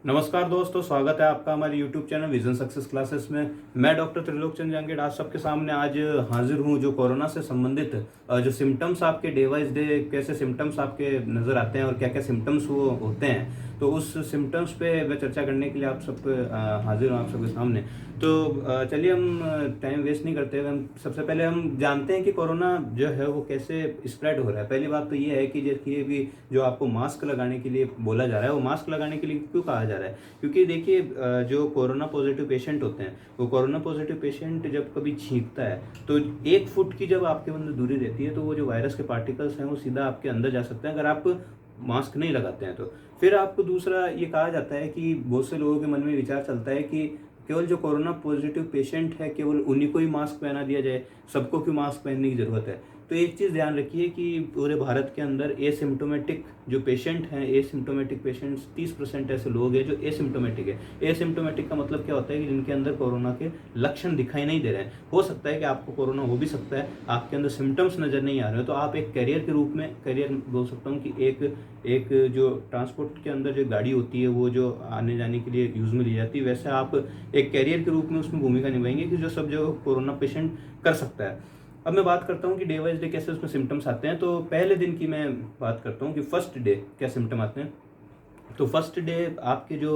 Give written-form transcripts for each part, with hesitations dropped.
नमस्कार दोस्तों, स्वागत है आपका हमारे YouTube channel vision success classes में। मैं डॉक्टर त्रिलोक चंद जहांगीर आप सबके सामने आज हाजिर हूं। जो कोरोना से संबंधित जो सिम्टम्स आपके डे वाइज डे कैसे सिम्टम्स आपके नज़र आते हैं और क्या क्या सिम्टम्स वो होते हैं, तो उस सिम्टम्स पे मैं चर्चा करने के लिए आप सब हाजिर हूँ आप सबके सामने। तो चलिए हम टाइम वेस्ट नहीं करते हुए हम सबसे पहले हम जानते हैं कि कोरोना जो है वो कैसे स्प्रेड हो रहा है। पहली बात तो ये है कि देखिए भी जो आपको मास्क लगाने के लिए बोला जा रहा है, वो मास्क लगाने के लिए क्यों कहा जा रहा है? क्योंकि देखिए जो कोरोना पॉजिटिव पेशेंट होते हैं, वो कोरोना पॉजिटिव पेशेंट जब कभी छींकता है तो 1 फुट की जब आपके अंदर दूरी रहती है तो वो जो वायरस के पार्टिकल्स हैं वो सीधा आपके अंदर जा सकते हैं अगर आप मास्क नहीं लगाते हैं तो। फिर आपको दूसरा ये कहा जाता है कि बहुत से लोगों के मन में विचार चलता है कि केवल जो कोरोना पॉजिटिव पेशेंट है केवल उन्हीं को ही मास्क पहना दिया जाए, सबको क्यों मास्क पहनने की ज़रूरत है? तो एक चीज़ ध्यान रखिए कि पूरे भारत के अंदर एसिम्टोमेटिक जो पेशेंट हैं, एसिम्टोमेटिक पेशेंट्स 30% ऐसे लोग हैं जो एसिम्टोमेटिक है। एसिम्टोमेटिक का मतलब क्या होता है कि जिनके अंदर कोरोना के लक्षण दिखाई नहीं दे रहे हैं। हो सकता है कि आपको कोरोना हो भी सकता है, आपके अंदर सिम्टम्स नज़र नहीं आ रहे हो, तो आप एक कैरियर के रूप में, कैरियर बोल सकता हूँ कि एक जो ट्रांसपोर्ट के अंदर जो गाड़ी होती है वो जो आने जाने के लिए यूज़ में ली जाती है, वैसे आप एक कैरियर के रूप में उसमें भूमिका निभाएंगे कि जो सब जो कोरोना पेशेंट कर सकता है। अब मैं बात करता हूँ कि डे वाइज डे कैसे उसमें सिम्टम्स आते हैं। तो पहले दिन की मैं बात करता हूँ कि फर्स्ट डे क्या सिम्टम आते हैं। तो फर्स्ट डे आपके जो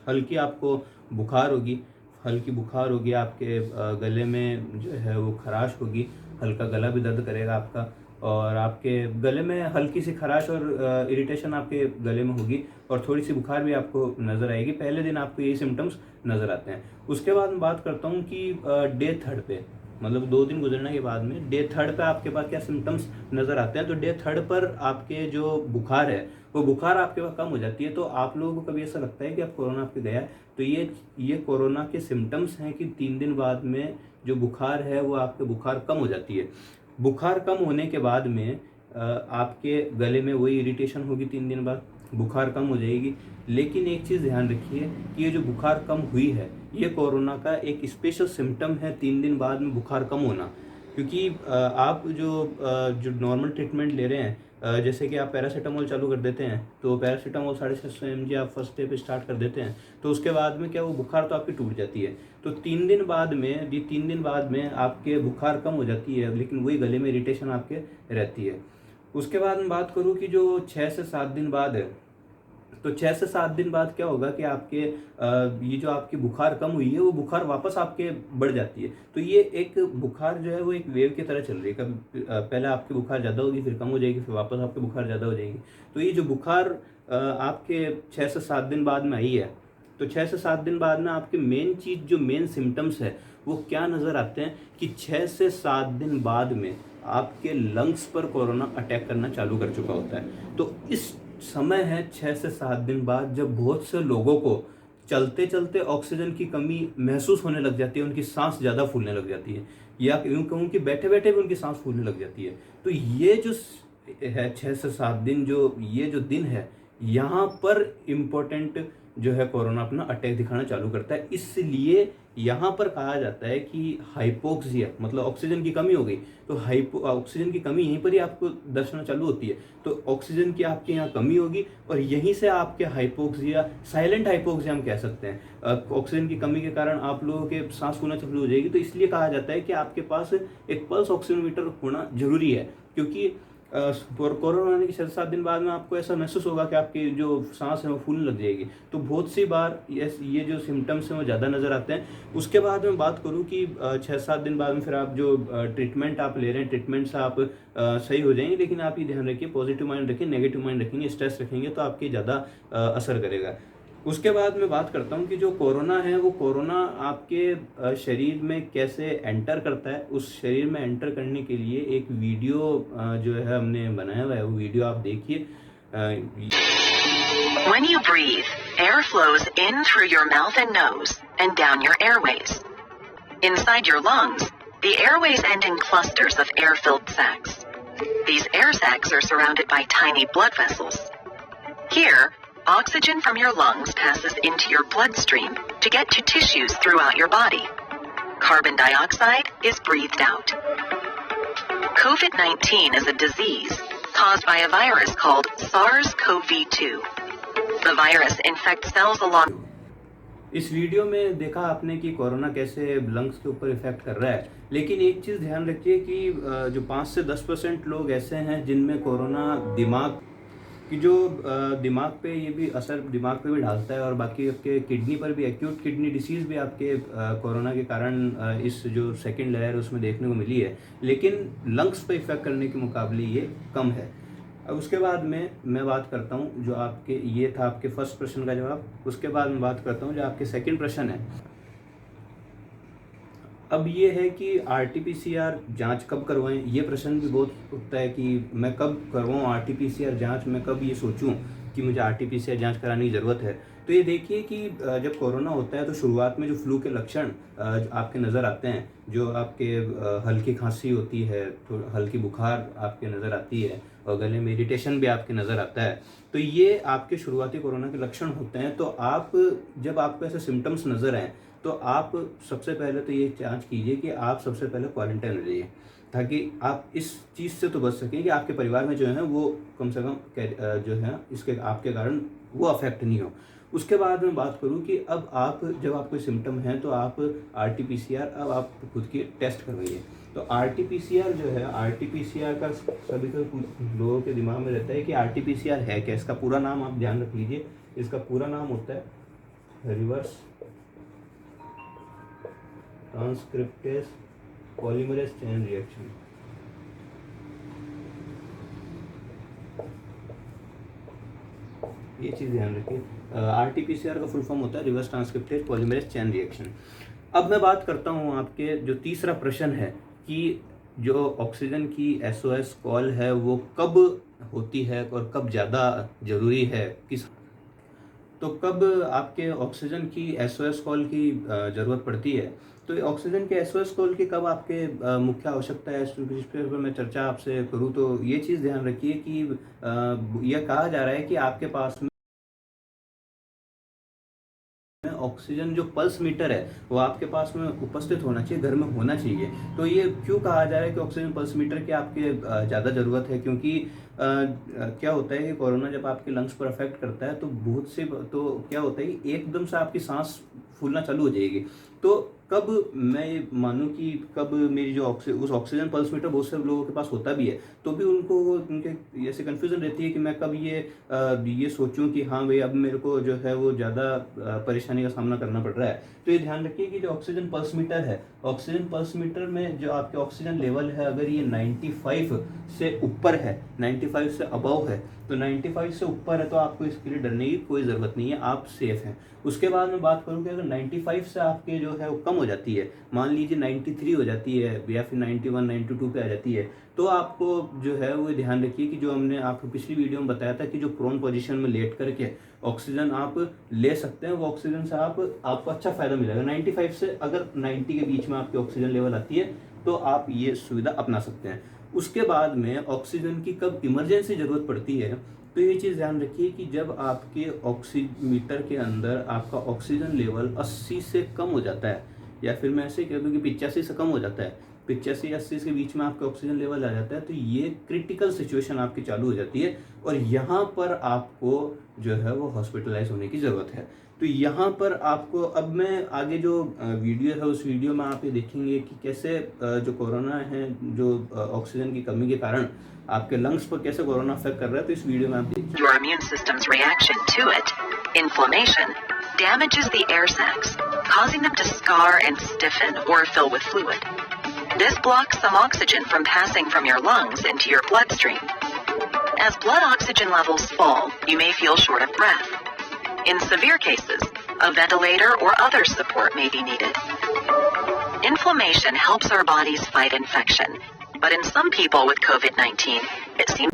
हल्की आपको बुखार होगी, हल्की बुखार होगी, आपके गले में जो है वो खराश होगी, हल्का गला भी दर्द करेगा आपका, और आपके गले में हल्की सी खराश और इरिटेशन आपके गले में होगी, और थोड़ी सी बुखार भी आपको नज़र आएगी। पहले दिन आपको यही सिम्टम्स नज़र आते हैं। उसके बाद मैं बात करता हूँ कि डे थर्ड पे, मतलब 2 दिन गुजरने के बाद में डे थर्ड पे आपके पास क्या सिम्टम्स नज़र आते हैं। तो डे थर्ड पर आपके जो बुखार है वो बुखार आपके पास कम हो जाती है। तो आप लोगों को कभी ऐसा लगता है कि अब कोरोना आपके गया है, तो ये कोरोना के सिम्टम्स हैं कि 3 दिन बाद में जो बुखार है वो आपके बुखार कम हो जाती है। बुखार कम होने के बाद में आपके गले में वही इरिटेशन होगी, 3 दिन बाद बुखार कम हो जाएगी। लेकिन एक चीज़ ध्यान रखिए कि ये जो बुखार कम हुई है ये कोरोना का एक स्पेशल सिम्टम है, 3 दिन बाद में बुखार कम होना। क्योंकि आप जो नॉर्मल ट्रीटमेंट ले रहे हैं, जैसे कि आप पैरासीटामोल चालू कर देते हैं, तो पैरासीटामोल 650 mg आप फर्स्ट डे पे स्टार्ट कर देते हैं, तो उसके बाद में क्या वो बुखार तो आपकी टूट जाती है। तो 3 दिन बाद में, 3 दिन बाद में आपके बुखार कम हो जाती है, लेकिन वही गले में इरिटेशन आपके रहती है। उसके बाद मैं बात करूँ कि जो 6 से 7 दिन बाद है, तो 6 से 7 दिन बाद क्या होगा कि आपके ये जो आपकी बुखार कम हुई है वो बुखार वापस आपके बढ़ जाती है। तो ये एक बुखार जो है वो एक वेव की तरह चल रही है, कभी पहले आपकी बुखार ज़्यादा होगी, फिर कम हो जाएगी, फिर वापस आपकी बुखार ज़्यादा हो जाएगी। तो ये जो बुखार आपके 6 से 7 दिन बाद में आई है, तो 6 से 7 दिन बाद में आपके मेन चीज़ जो मेन सिम्टम्स है वो क्या नज़र आते हैं कि 6 से 7 दिन बाद में आपके लंग्स पर कोरोना अटैक करना चालू कर चुका होता है। तो इस समय है 6 से 7 दिन बाद जब बहुत से लोगों को चलते चलते ऑक्सीजन की कमी महसूस होने लग जाती है, उनकी सांस ज़्यादा फूलने लग जाती है, या यूँ कहूँ कि बैठे बैठे भी उनकी सांस फूलने लग जाती है। तो ये जो है 6 से 7 दिन जो ये जो दिन है, यहाँ पर इम्पोर्टेंट जो है कोरोना अपना अटैक दिखाना चालू करता है। इसलिए यहाँ पर कहा जाता है कि हाइपोक्सिया, मतलब ऑक्सीजन की कमी हो गई, तो ऑक्सीजन की कमी यहीं पर ही आपको दर्शाना चालू होती है। तो ऑक्सीजन की आपके यहाँ कमी होगी और यहीं से आपके हाइपोक्सिया, साइलेंट हाइपोक्सिया हम कह सकते हैं, ऑक्सीजन की कमी के कारण आप लोगों के सांस फूलना चालू हो जाएगी। तो इसलिए कहा जाता है कि आपके पास एक पल्स ऑक्सीमीटर होना जरूरी है, क्योंकि कोरोना आने के 6-7 दिन बाद में आपको ऐसा महसूस होगा कि आपकी जो सांस है वो फूलने लग जाएगी। तो बहुत सी बार ये जो सिम्टम्स हैं वो ज़्यादा नज़र आते हैं। उसके बाद मैं बात करूँ कि 6-7 दिन बाद में फिर आप जो ट्रीटमेंट आप ले रहे हैं, ट्रीटमेंट से आप सही हो जाएंगे। लेकिन आप ये ध्यान रखिए, पॉजिटिव माइंड रखिए, नेगेटिव माइंड रखेंगे, स्ट्रेस रखेंगे तो आपकी ज़्यादा असर करेगा। उसके बाद मैं बात करता हूँ कि जो कोरोना है वो कोरोना आपके शरीर में कैसे एंटर करता है। उस शरीर में एंटर करने के लिए एक वीडियो जो है हमने बनाया हुआ है, वो वीडियो आप देखिए। When you breathe, air flows in through your mouth and nose and down your airways. Inside your lungs, the airways end in clusters of air-filled sacs. These air sacs are surrounded by tiny blood vessels. Here, oxygen from your lungs passes into your bloodstream to get to tissues throughout your body. Carbon dioxide is breathed out. COVID-19 is a disease caused by a virus called SARS-CoV-2. The virus infects cells along. इस video में देखा आपने कि corona कैसे lungs के ऊपर effect कर रहा है, लेकिन एक चीज़ ध्यान रखिए कि जो 5 से 10% लोग ऐसे हैं जिनमें कोरोना दिमाग की जो दिमाग पे ये भी असर दिमाग पे भी डालता है, और बाकी आपके किडनी पर भी, एक्यूट किडनी डिसीज़ भी आपके कोरोना के कारण इस जो सेकंड लेयर है उसमें देखने को मिली है, लेकिन लंग्स पे इफेक्ट करने के मुकाबले ये कम है। अब उसके बाद में मैं बात करता हूँ जो आपके, ये था आपके फर्स्ट प्रश्न का जवाब। उसके बाद मैं बात करता हूँ जो आपके सेकंड प्रश्न है। अब ये है कि RT-PCR जांच कब करवाएं, ये प्रश्न भी बहुत उठता है कि मैं कब करवाऊँ RT-PCR जांच, मैं कब ये सोचूं कि मुझे RT-PCR जांच कराने की ज़रूरत है। तो ये देखिए कि जब कोरोना होता है तो शुरुआत में जो फ्लू के लक्षण आपके नज़र आते हैं, जो आपके हल्की खांसी होती है, तो हल्की बुखार आपके नज़र आती है, और गले में इरिटेशन भी आपके नज़र आता है, तो ये आपके शुरुआती कोरोना के लक्षण होते हैं। तो आप जब आपको ऐसे सिम्टम्स नज़र आएँ तो आप सबसे पहले तो ये जांच कीजिए कि आप सबसे पहले क्वारंटाइन हो जाइए, ताकि आप इस चीज़ से तो बच सकें कि आपके परिवार में जो है वो कम से कम जो है इसके आपके कारण वो अफेक्ट नहीं हो। उसके बाद मैं बात करूं कि अब आप जब आपको सिम्टम हैं तो आप RT-PCR अब आप खुद की टेस्ट करवाइए। तो RT-PCR जो है, RT-PCR का सभी लोगों के दिमाग में रहता है कि RT-PCR है क्या। इसका पूरा नाम आप ध्यान रख लीजिए, इसका पूरा नाम होता है reverse transcriptase polymerase chain reaction. ये चीज़ ध्यान रखिए, RT-PCR का फुल फॉर्म होता है reverse transcriptase polymerase chain reaction. अब मैं बात करता हूँ आपके जो तीसरा प्रश्न है कि जो ऑक्सीजन की SOS कॉल है वो कब होती है और कब ज़्यादा ज़रूरी है, किस तो कब आपके ऑक्सीजन की SOS कॉल की ज़रूरत पड़ती है। तो ऑक्सीजन के SOS कॉल की कब आपके मुख्य आवश्यकता है, इस पर मैं चर्चा आपसे करूँ तो ये चीज़ ध्यान रखिए कि यह कहा जा रहा है कि आपके पास में ऑक्सीजन जो पल्स मीटर है वो आपके पास में उपस्थित होना चाहिए, घर में होना चाहिए। तो ये क्यों कहा जा रहा है कि ऑक्सीजन पल्स मीटर की आपके ज़्यादा ज़रूरत है, क्योंकि क्या होता है कि कोरोना जब आपके लंग्स पर अफेक्ट करता है तो बहुत से तो क्या होता है कि एकदम से आपकी सांस फूलना चालू हो जाएगी। तो कब मैं ये मानूँ कि कब मेरी जो उस ऑक्सीजन पल्स मीटर बहुत से लोगों के पास होता भी है, तो भी उनको उनके ऐसे कन्फ्यूज़न रहती है कि मैं कब ये सोचूं कि हाँ भाई अब मेरे को जो है वो ज़्यादा परेशानी का सामना करना पड़ रहा है। तो ये ध्यान रखिए कि जो ऑक्सीजन पल्स मीटर है, ऑक्सीजन पल्स मीटर में जो आपके ऑक्सीजन लेवल है, अगर ये 95 से ऊपर है, 95 से अबव है, तो 95 से ऊपर है तो आपको इसके लिए डरने की कोई ज़रूरत नहीं है, आप सेफ हैं। उसके बाद मैं बात करूँ कि अगर 95 से आपके जो है वो कम हो जाती है, मान लीजिए 93 हो जाती है या फिर 91, 92 पे आ जाती है, तो आपको जो है वो ध्यान रखिए कि जो हमने आपको पिछली वीडियो में बताया था कि जो प्रोन पोजीशन में लेट करके ऑक्सीजन आप ले सकते हैं, वो ऑक्सीजन से आपको अच्छा फ़ायदा मिलेगा। 95 से अगर 90 के बीच में आपकी ऑक्सीजन लेवल आती है तो आप ये सुविधा अपना सकते हैं। उसके बाद में ऑक्सीजन की कब इमरजेंसी ज़रूरत पड़ती है, तो ये चीज़ ध्यान रखिए कि जब आपके ऑक्सीमीटर के अंदर आपका ऑक्सीजन लेवल 80 से कम हो जाता है, या फिर मैं ऐसे कह दूँ कि 85 से कम हो जाता है, 85-80 के बीच में आपका ऑक्सीजन लेवल आ जाता है, तो ये क्रिटिकल सिचुएशन आपकी चालू हो जाती है और यहाँ पर आपको जो है वो हॉस्पिटलाइज होने की ज़रूरत है। तो यहाँ पर आपको, अब मैं आगे जो वीडियो है उस वीडियो में आप ये देखेंगे कि कैसे जो कोरोना है, जो ऑक्सीजन की कमी के कारण आपके लंग्स पर कैसे कोरोना अफेक्ट कर रहा है, तो इस वीडियो में आप देखिए। Your immune system's reaction to it, inflammation, damages the air sacs, causing them to scar and stiffen or fill with fluid. This blocks some oxygen from passing from your lungs into your bloodstream. As blood oxygen levels fall, you may feel short of breath. In severe cases, a ventilator or other support may be needed. Inflammation helps our bodies fight infection, but in some people with COVID-19, it seems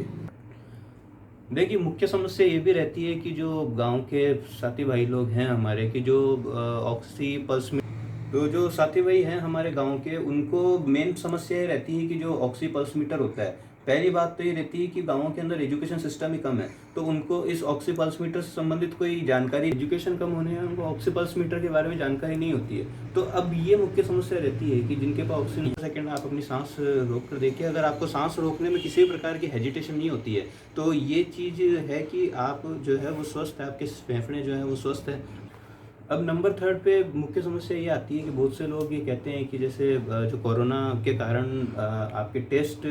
देखिए, मुख्य समस्या ये भी रहती है कि जो गांव के साथी भाई लोग हैं हमारे, कि जो ऑक्सी पल्स में, तो जो साथी भाई हैं हमारे गांव के, उनको मेन समस्या ये रहती है कि जो ऑक्सी पल्स मीटर होता है पहली बात तो ये रहती है कि गाँवों के अंदर एजुकेशन सिस्टम ही कम है, तो उनको इस ऑक्सीपल्स मीटर से संबंधित कोई जानकारी, एजुकेशन कम होने में उनको ऑक्सीपल्स मीटर के बारे में जानकारी नहीं होती है। तो अब ये मुख्य समस्या रहती है कि जिनके पास ऑक्सीजन, सेकंड आप अपनी सांस रोक कर देखिए, अगर आपको सांस रोकने में किसी भी प्रकार की हेजिटेशन नहीं होती है, तो ये चीज़ है कि आप जो है वो स्वस्थ है, आपके फेफड़े जो है वो स्वस्थ है। अब नंबर थर्ड पे मुख्य समस्या ये आती है कि बहुत से लोग ये कहते हैं कि जैसे जो कोरोना के कारण आपके टेस्ट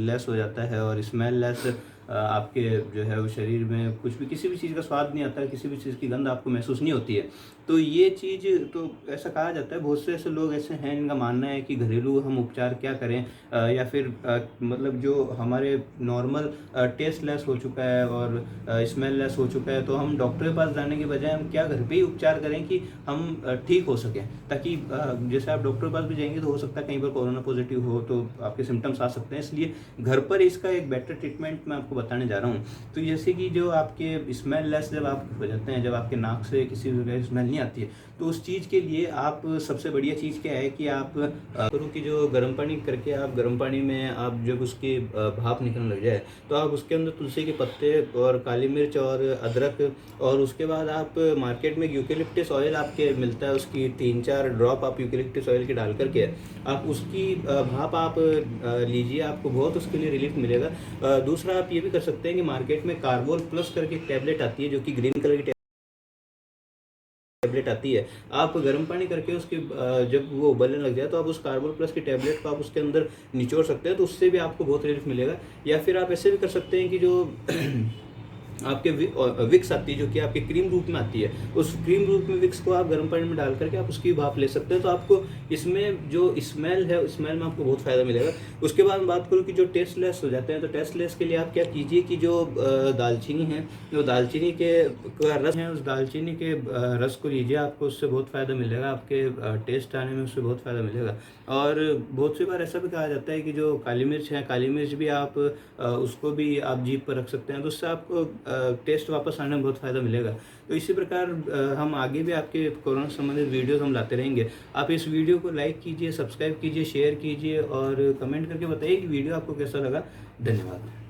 लेस हो जाता है और स्मेल लेस, आपके जो है वो शरीर में कुछ भी, किसी भी चीज़ का स्वाद नहीं आता है, किसी भी चीज़ की गंध आपको महसूस नहीं होती है। तो ये चीज़, तो ऐसा कहा जाता है, बहुत से ऐसे लोग ऐसे हैं जिनका मानना है कि घरेलू हम उपचार क्या करें, या फिर मतलब जो हमारे नॉर्मल टेस्ट लेस हो चुका है और स्मेल लेस हो चुका है, तो हम डॉक्टर के पास जाने के बजाय हम क्या घर पे ही उपचार करें कि हम ठीक हो सकें, ताकि जैसे आप डॉक्टर के पास भी जाएंगे तो हो सकता है कहीं पर कोरोना पॉजिटिव हो तो आपके सिम्टम्स आ सकते हैं, इसलिए घर पर इसका एक बेटर ट्रीटमेंट मैं आपको बताने जा रहा हूँ। तो जैसे कि जो आपके स्मेल लेस जब आप हो जाते हैं, जब आपके नाक से किसी भी स्मेल नहीं आती है, तो उस चीज़ के लिए आप सबसे बढ़िया चीज़ क्या है कि आप करो कि जो गर्म पानी करके, आप गर्म पानी में आप जब उसकी भाप निकलने लग जाए तो आप उसके अंदर तुलसी के पत्ते और काली मिर्च और अदरक, और उसके बाद आप मार्केट में यूकेलिप्टस ऑयल आपके मिलता है, उसकी 3-4 ड्रॉप आप यूकेलिप्टस ऑयल के डाल करके आप उसकी भाप आप लीजिए, आपको बहुत उसके लिए रिलीफ मिलेगा। दूसरा आप ये भी कर सकते हैं कि मार्केट में कार्बोल प्लस करके एक टैबलेट आती है, जो कि ग्रीन कलर की टैबलेट आती है, आप गर्म पानी करके उसकी जब वो उबलने लग जाए तो आप उस कार्बोल प्लस की टैबलेट को आप उसके अंदर निचोड़ सकते हैं, तो उससे भी आपको बहुत रिलीफ मिलेगा। या फिर आप ऐसे भी कर सकते हैं कि जो आपके विक्स आती है, जो कि आपके क्रीम रूप में आती है, उस क्रीम रूप में विक्स को आप गर्म पानी में डाल करके आप उसकी भाप ले सकते हैं, तो आपको इसमें जो स्मेल है, स्मेल में आपको बहुत फ़ायदा मिलेगा। उसके बाद बात करूँ कि जो टेस्ट लेस हो जाते हैं, तो टेस्ट लेस के लिए आप क्या कीजिए कि जो दालचीनी है, जो दालचीनी के का रस है, उस दालचीनी के रस को लीजिए, आपको उससे बहुत फ़ायदा मिलेगा, आपके टेस्ट आने में उससे बहुत फ़ायदा मिलेगा। और बहुत सी बार ऐसा भी कहा जाता है कि जो काली मिर्च है, काली मिर्च भी आप उसको भी आप जीभ पर रख सकते हैं, तो उससे आपको टेस्ट वापस आने में बहुत फ़ायदा मिलेगा। तो इसी प्रकार हम आगे भी आपके कोरोना संबंधित वीडियोस हम लाते रहेंगे। आप इस वीडियो को लाइक कीजिए, सब्सक्राइब कीजिए, शेयर कीजिए और कमेंट करके बताइए कि वीडियो आपको कैसा लगा। धन्यवाद।